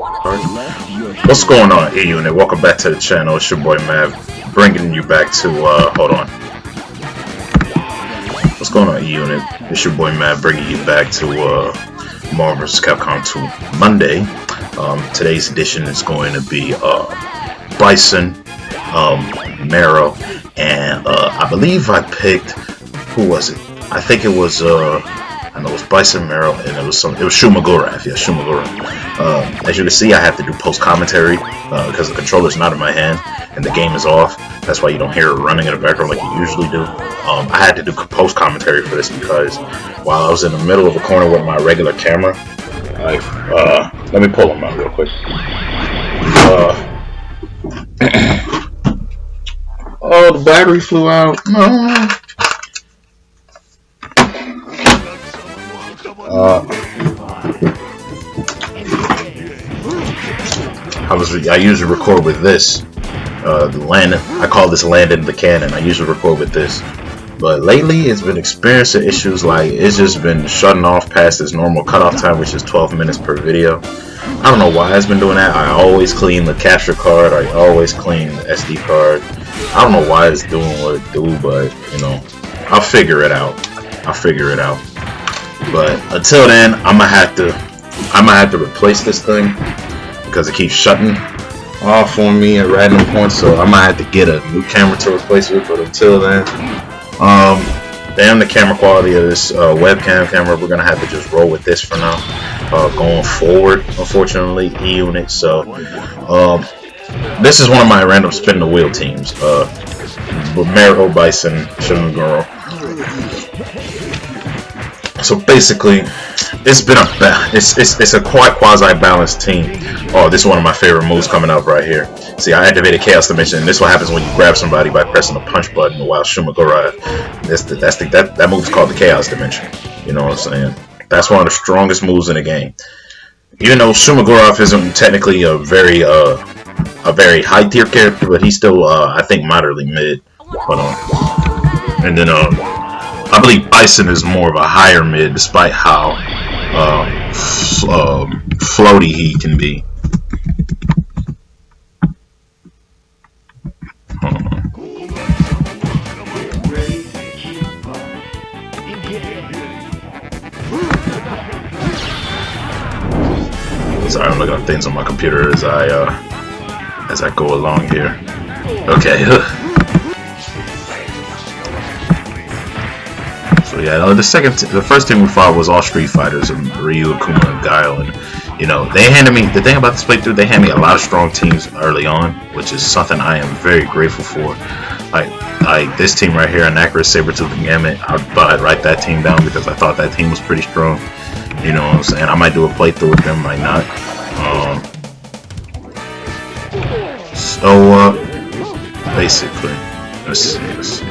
What's going on, E-Unit? Welcome back to the channel. It's your boy Mav, bringing you back to, hold on. What's going on, E-Unit? It's your boy Mav, bringing you back to, Marrow vs. Capcom 2 Monday. Today's edition is going to be, Bison, Marrow, and, I believe I picked, who was it? I think it was, I know it was Bison, Marrow, and it was Shuma-Gorath. Yeah, Shuma-Gorath. As you can see, I have to do post-commentary because the controller's not in my hand and the game is off. That's why you don't hear it running in the background like you usually do. I had to do post-commentary for this because while I was in the middle of the corner with my regular camera, let me pull them out real quick. Oh, the battery flew out. No. I usually record with this. The landing. I call this landing the cannon. I usually record with this, but lately it's been experiencing issues like it's just been shutting off past its normal cutoff time, which is 12 minutes per video. I don't know why it's been doing that. I always clean the capture card. I always clean the SD card. I don't know why it's doing what it do, but you know, I'll figure it out. But until then, I'm gonna have to replace this thing because it keeps shutting off on me at random points. So I might have to get a new camera to replace it. But until then, damn the camera quality of this webcam camera. We're gonna have to just roll with this for now. Going forward, unfortunately, E-Unit. So this is one of my random spin the wheel teams. Marrow, Bison, Shuma-Gorath. So basically, it's a quite quasi-balanced team. Oh, this is one of my favorite moves coming up right here. See, I activated Chaos Dimension, and this is what happens when you grab somebody by pressing the punch button while Shuma-Gorath. That move is called the Chaos Dimension. You know what I'm saying? That's one of the strongest moves in the game. Even though Shuma-Gorath isn't technically a very high tier character, but he's still I think moderately mid. Hold on. And then I believe Bison is more of a higher mid, despite how floaty he can be. Sorry, I'm looking at things on my computer as I go along here. Okay. So yeah, the first team we fought was all Street Fighters and Ryu, Akuma, and Guile, and you know they handed me the thing about this playthrough. They handed me a lot of strong teams early on, which is something I am very grateful for. Like this team right here, Inaccurate, Sabretooth, and Gamut. I'd write that team down because I thought that team was pretty strong. You know what I'm saying? I might do a playthrough with them, might not. So basically, let's see this.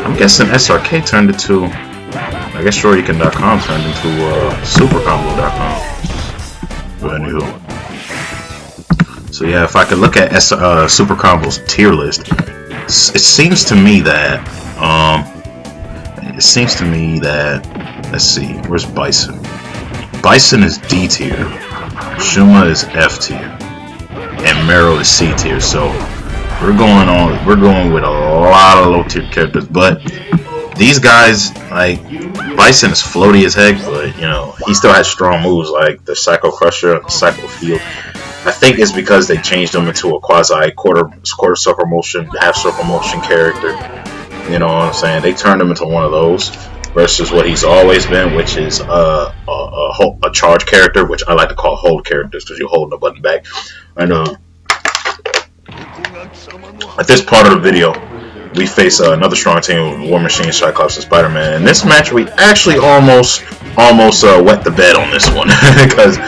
I'm guessing SRK turned into, I guess Shoryuken.com turned into SuperCombo.com. But anywho. So yeah, if I could look at Super Combo's tier list, it seems to me that, let's see, where's Bison? Bison is D tier, Shuma is F tier, and Marrow is C tier. So we're going with a lot of low tier characters, but these guys, like Bison is floaty as heck, but you know he still has strong moves like the Psycho Crusher, Psycho Field. I think it's because they changed him into a quasi quarter circle motion, half circle motion character. You know what I'm saying? They turned him into one of those versus what he's always been, which is a charge character, which I like to call hold characters because you're holding the button back. And at this part of the video, we face another strong team with War Machine, Cyclops, and Spider-Man. In this match, we actually almost wet the bed on this one because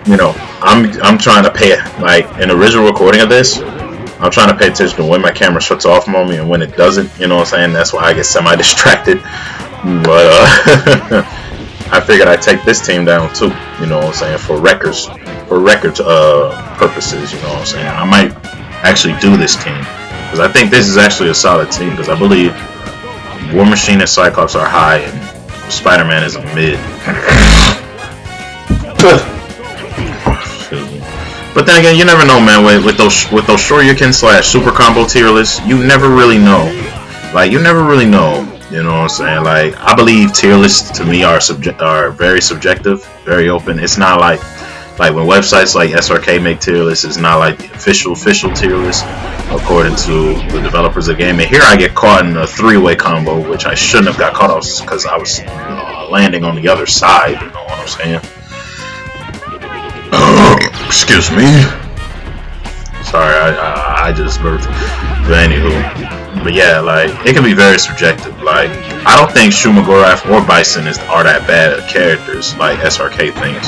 you know I'm trying to pay, like in the original recording of this, I'm trying to pay attention to when my camera shuts off on me and when it doesn't. You know what I'm saying? That's why I get semi-distracted. But I figured I'd take this team down too. You know what I'm saying? For records purposes. You know what I'm saying? I might actually do this team because I think this is actually a solid team because I believe War Machine and Cyclops are high and Spider-Man is a mid. But then again, you never know, man. With those Shoryuken / super combo tier lists, you never really know. Like, you never really know. You know what I'm saying? Like, I believe tier lists to me are very subjective, very open. It's not like when websites like SRK make tier lists. It's not like the official tier list according to the developers of the game. And here I get caught in a three-way combo, which I shouldn't have got caught off because I was landing on the other side. You know what I'm saying? Excuse me. Sorry, I just burped. But anywho, but yeah, like, it can be very subjective. Like, I don't think Shuma-Gorath or Bison are that bad at characters like SRK thinks.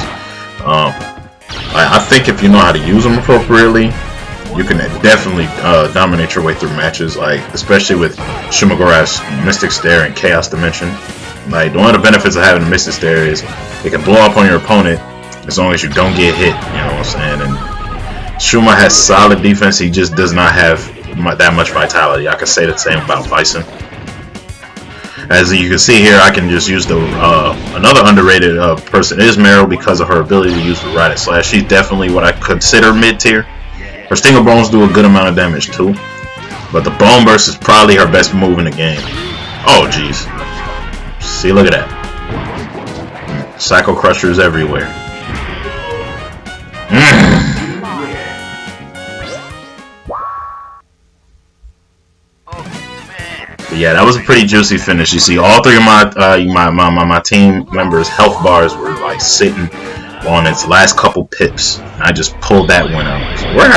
I think if you know how to use them appropriately, you can definitely dominate your way through matches. Like, especially with Shuma-Gorath's Mystic Stare and Chaos Dimension. Like, one of the benefits of having a Mystic Stare is it can blow up on your opponent as long as you don't get hit. You know what I'm saying? And Shuma has solid defense. He just does not have that much vitality. I could say the same about Bison. As you can see here, I can just use the another underrated person is Marrow because of her ability to use the Ride and Slash. She's definitely what I consider mid-tier. Her Stinger Bones do a good amount of damage too, but the Bone Burst is probably her best move in the game. Oh jeez. See, look at that. Psycho Crushers everywhere. But yeah, that was a pretty juicy finish. You see, all three of my team members' health bars were like sitting on its last couple pips. I just pulled that one out. So we're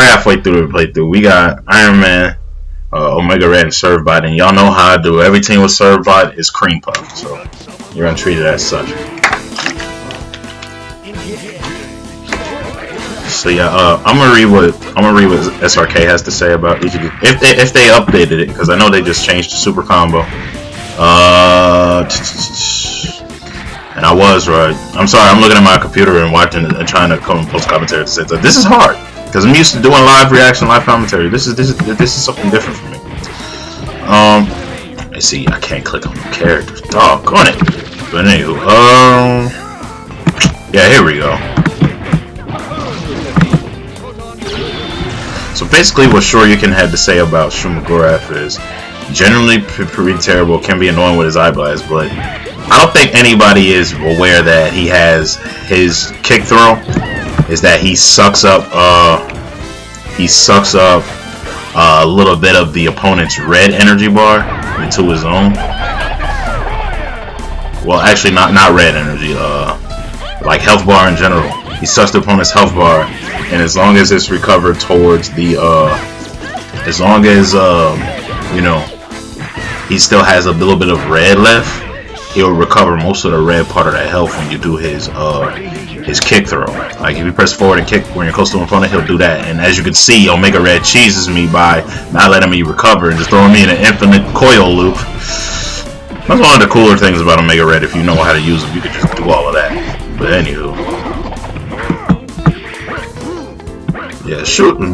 halfway through the playthrough. We got Iron Man, Omega Red, and Servbot, and y'all know how I do. Every team with Servbot is cream puff, so you're gonna treat it as such. So yeah, I'm gonna read what SRK has to say about each of these. If they updated it, because I know they just changed the super combo. And I was right. I'm sorry, I'm looking at my computer and watching it and trying to come and post commentary to say that this is hard because I'm used to doing live reaction, live commentary. This is something different for me. Let's see, I can't click on the characters. Doggone it. But anywho, yeah, here we go. So basically what Shoryuken had to say about Shuma-Gorath is generally pretty terrible, can be annoying with his eye blast, but I don't think anybody is aware that he has his kick throw is that he sucks up a little bit of the opponent's red energy bar into his own. Well, actually not red energy, like health bar in general. He sucks the opponent's health bar, and as long as it's recovered towards the as long as you know, he still has a little bit of red left, he'll recover most of the red part of that health when you do his kick throw. Like if you press forward and kick when you're close to an opponent, he'll do that. And as you can see, Omega Red cheeses me by not letting me recover and just throwing me in an infinite coil loop. That's one of the cooler things about Omega Red. If you know how to use them, you can just do all of that. But anywho, yeah,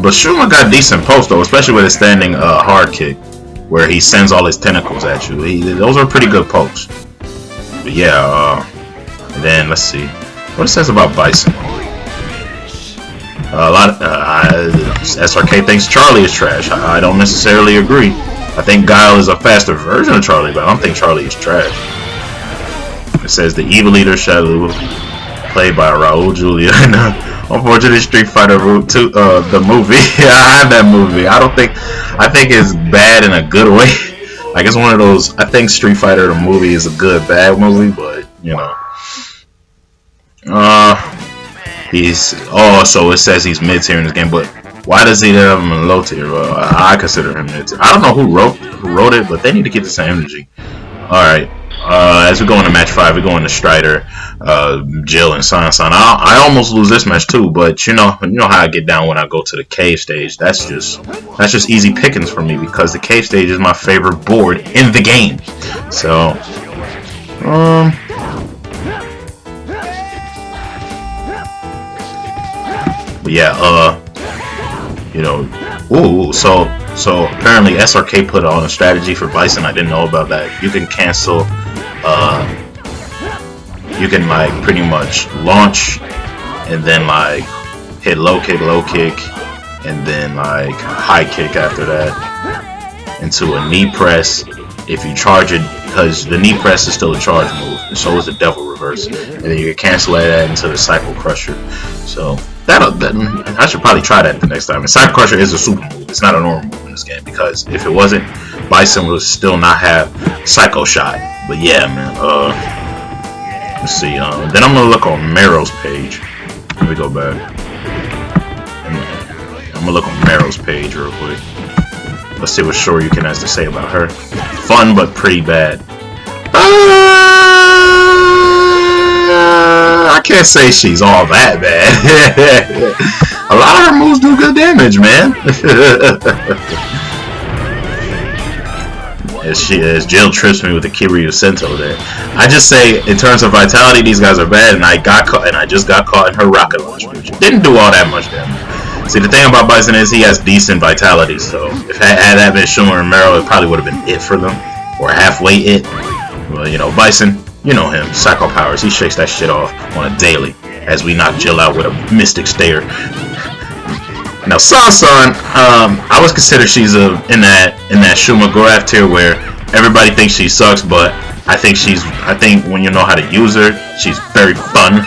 but Shuma got decent post though, especially with his standing hard kick, where he sends all his tentacles at you. Those are pretty good pokes. But yeah, and then let's see what it says about Bison. A lot of SRK thinks Charlie is trash. I don't necessarily agree. I think Guile is a faster version of Charlie, but I don't think Charlie is trash. It says the evil leader Shadow, played by Raul Julia. Unfortunately, Street Fighter Route 2, the movie. I have that movie. I think it's bad in a good way. Like it's one of those. I think Street Fighter the movie is a good bad movie, but you know. So it says he's mid tier in this game, but why does he have him in low tier? I consider him mid tier. I don't know who wrote it, but they need to get the same energy. All right. As we go into match 5, we go into Strider, Jill, and San. I almost lose this match too, but you know how I get down when I go to the cave stage. That's just easy pickings for me because the cave stage is my favorite board in the game. So, but yeah, you know, so apparently SRK put on a strategy for Bison. I didn't know about that. You can cancel you can like pretty much launch and then like hit low kick, and then like high kick after that into a knee press if you charge it, because the knee press is still a charge move, and so is the devil reverse, and then you can cancel that into the cycle crusher. So that I should probably try that the next time. And cycle crusher is a super move, it's not a normal move in this game, because if it wasn't, Bison would still not have psycho shot. But yeah, man, let's see, then I'm gonna look on Marrow's page. Let me go back. I'm gonna look on Marrow's page real quick. Let's see what Shoryuken has to say about her. Fun, but pretty bad. I can't say she's all that bad. A lot of her moves do good damage, man. As Jill trips me with the Kiryu Sento there. I just say, in terms of vitality, these guys are bad, and I just got caught in her rocket launch, which didn't do all that much damage. See, the thing about Bison is he has decent vitality, so if had that been Shuma and Marrow, it probably would have been it for them, or halfway it. Well, you know, Bison, you know him, Psycho Powers, he shakes that shit off on a daily, as we knock Jill out with a Mystic Stare. Now, Sansan, I would consider she's in that Shuma-Gorath tier where everybody thinks she sucks, but I think when you know how to use her, she's very fun.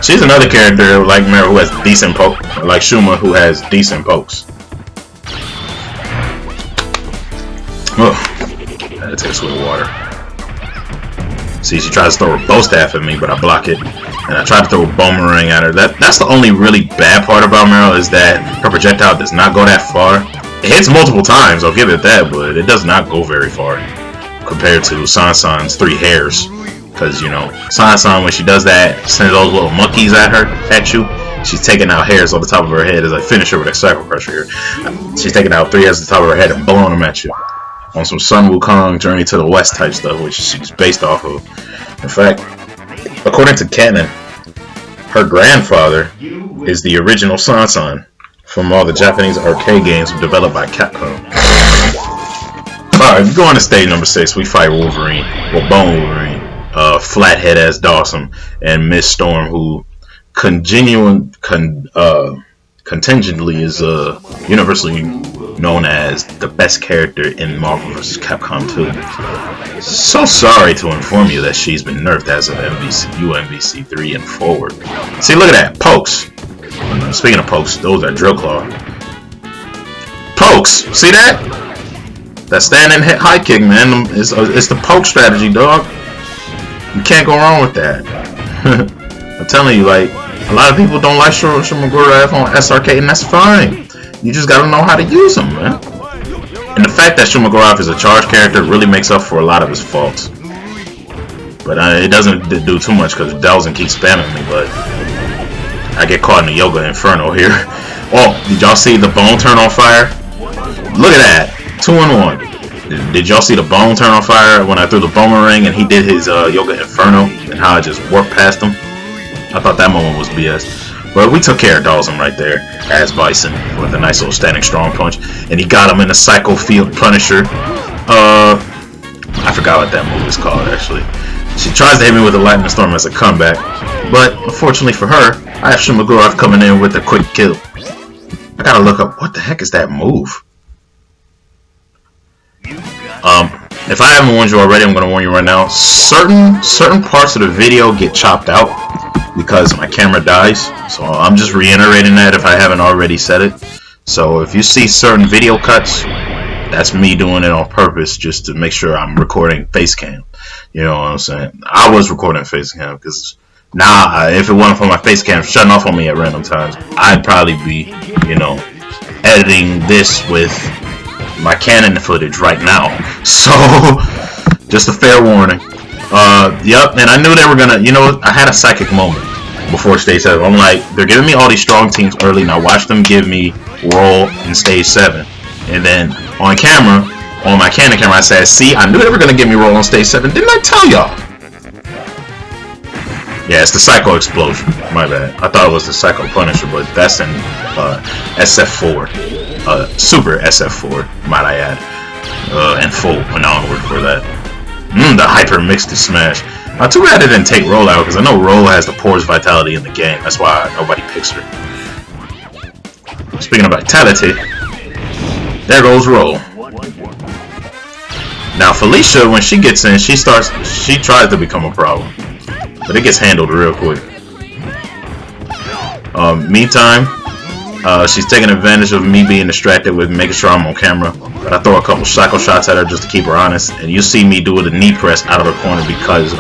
She's another character like Marrow who has decent poke, like Shuma who has decent pokes. Oh, I had to take a swig of water. See, she tries to throw her bow staff at me, but I block it. And I tried to throw a boomerang at her. That's the only really bad part about Marrow, is that her projectile does not go that far. It hits multiple times, I'll give it that, but it does not go very far compared to Sansan's 3 hairs. Because, you know, Sansan, when she does that, sends those little monkeys at you, she's taking out hairs on the top of her head as I finish her with a Cycle Crusher here. She's taking out 3 hairs on the top of her head and blowing them at you. On some Sun Wukong Journey to the West type stuff, which she's based off of. In fact, according to canon, her grandfather is the original Sansan from all the Japanese arcade games developed by Capcom. Alright, we go on to stage number 6. We fight Wolverine, or Bone Wolverine, Flathead as Dawson, and Miss Storm, who contingently is universally known as the best character in Marvel vs. Capcom 2. So sorry to inform you that she's been nerfed as of MVC 3 and forward. See, look at that, pokes. Speaking of pokes, those are Drill Claw. Pokes, see that? That stand and hit high kick, man. It's the poke strategy, dog. You can't go wrong with that. I'm telling you, like, a lot of people don't like Shuma-Gorath on SRK, and that's fine. You just gotta know how to use them, man. And the fact that Shuma-Gorath is a charge character really makes up for a lot of his faults. But it doesn't do too much because Delzin keeps spamming me, but I get caught in the Yoga Inferno here. Oh, did y'all see the bone turn on fire? Look at that. 2 in 1. Did y'all see the bone turn on fire when I threw the boomerang and he did his Yoga Inferno and how I just warped past him? I thought that moment was BS. But we took care of Dawson right there as Bison with a nice little standing strong punch. And he got him in the Psycho Field Punisher. I forgot what that move is called actually. She tries to hit me with a Lightning Storm as a comeback. But unfortunately for her, I have Shuma-Gorath coming in with a quick kill. I gotta look up, what the heck is that move? If I haven't warned you already, I'm gonna warn you right now. Certain parts of the video get chopped out because my camera dies. So I'm just reiterating that if I haven't already said it. So if you see certain video cuts, that's me doing it on purpose just to make sure I'm recording face cam. You know what I'm saying? I was recording face cam because now if it wasn't for my face cam shutting off on me at random times, I'd probably be, you know, editing this with my Canon footage right now. So just a fair warning. Yep, and I knew they were gonna, you know, I had a psychic moment before stage 7. I'm like, they're giving me all these strong teams early, now watch them give me roll in stage 7. And then on camera, on my Canon camera, I said, see, I knew they were gonna give me roll on stage 7. Didn't I tell y'all? Yeah, it's the Psycho Explosion. My bad. I thought it was the Psycho Punisher, but that's in SF4. Super SF4, might I add. And full and onward for that. The hyper mixed smash. Too bad it didn't take Roll out, because I know Roll has the poorest vitality in the game. That's why nobody picks her. Speaking of vitality, there goes Roll. Now Felicia, when she gets in, she tries to become a problem, but it gets handled real quick. Meantime, she's taking advantage of me being distracted with making sure I'm on camera. But I throw a couple psycho shots at her just to keep her honest, and you see me do the knee press out of the corner because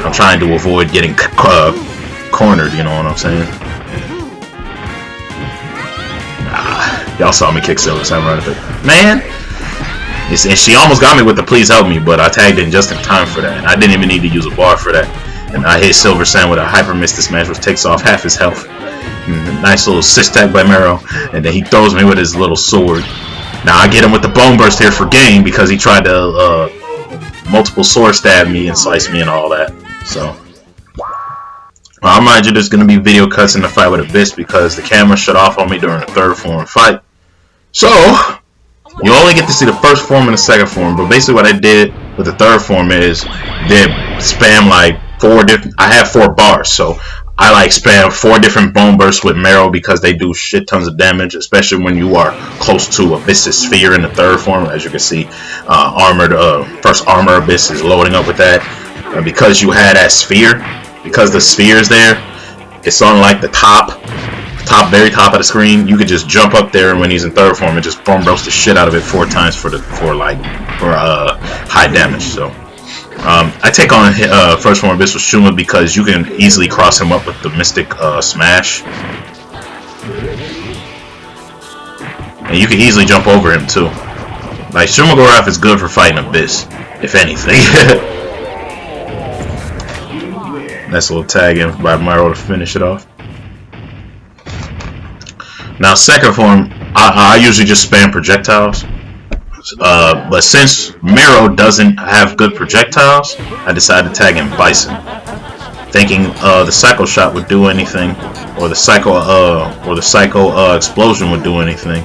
I'm trying to avoid getting cornered. You know what I'm saying? Y'all saw me kick Silver Samurai, man. And she almost got me with the please help me, but I tagged in just in time for that, and I didn't even need to use a bar for that. And I hit Silver Sam with a hyper missed smash, which takes off half his health. Nice little assist tag by Marrow, and then he throws me with his little sword. Now I get him with the bone burst here for game because he tried to multiple sword stab me and slice me and all that. So I'll remind you, there's going to be video cuts in the fight with Abyss because the camera shut off on me during the third form fight. So you only get to see the first form and the second form, but basically what I did with the third form is spam like 4 different. I have 4 bars, so I like spam 4 different bone bursts with Marrow because they do shit tons of damage, especially when you are close to Abyss's sphere in the third form. As you can see, first armor Abyss is loading up with that. Because you had that sphere, because the sphere is there, it's on like the very top of the screen. You could just jump up there when he's in third form and just bone burst the shit out of it 4 times for high damage. So I take on first form Abyss with Shuma because you can easily cross him up with the Mystic Smash. And you can easily jump over him too. Like, Shuma-Gorath is good for fighting Abyss, if anything. Nice little tag in by Marrow to finish it off. Now second form, I usually just spam projectiles. But since Marrow doesn't have good projectiles, I decided to tag in Bison, thinking the Psycho Shot would do anything, or the Psycho Explosion would do anything,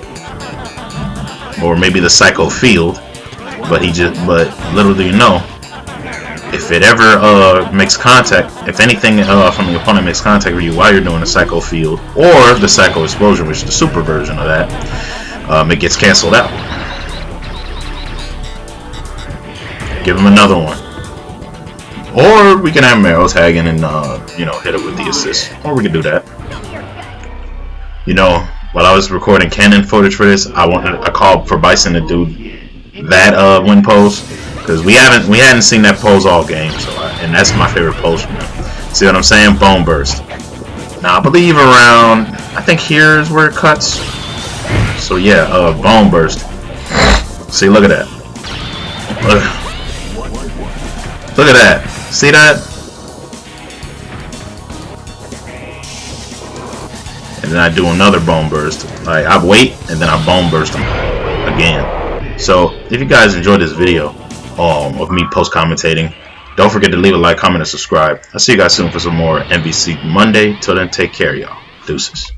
or maybe the Psycho Field. But little do you know, if it ever makes contact, if anything from the opponent makes contact with you while you're doing the Psycho Field or the Psycho Explosion, which is the super version of that, it gets canceled out. Give him another one. Or we can have Marrow tag in and hit it with the assist. Or we can do that. While I was recording canon footage for this, I called for Bison to do that win pose because we hadn't seen that pose all game. And that's my favorite pose from him. See what I'm saying? Bone burst. Now I believe around, I think here's where it cuts. So yeah, bone burst. See, look at that. Look at that. See that? And then I do another bone burst. Like, I wait and then I bone burst them again. So if you guys enjoyed this video of me post commentating, don't forget to leave a like, comment, and subscribe. I'll see you guys soon for some more MVC Monday. Till then, take care, y'all. Deuces.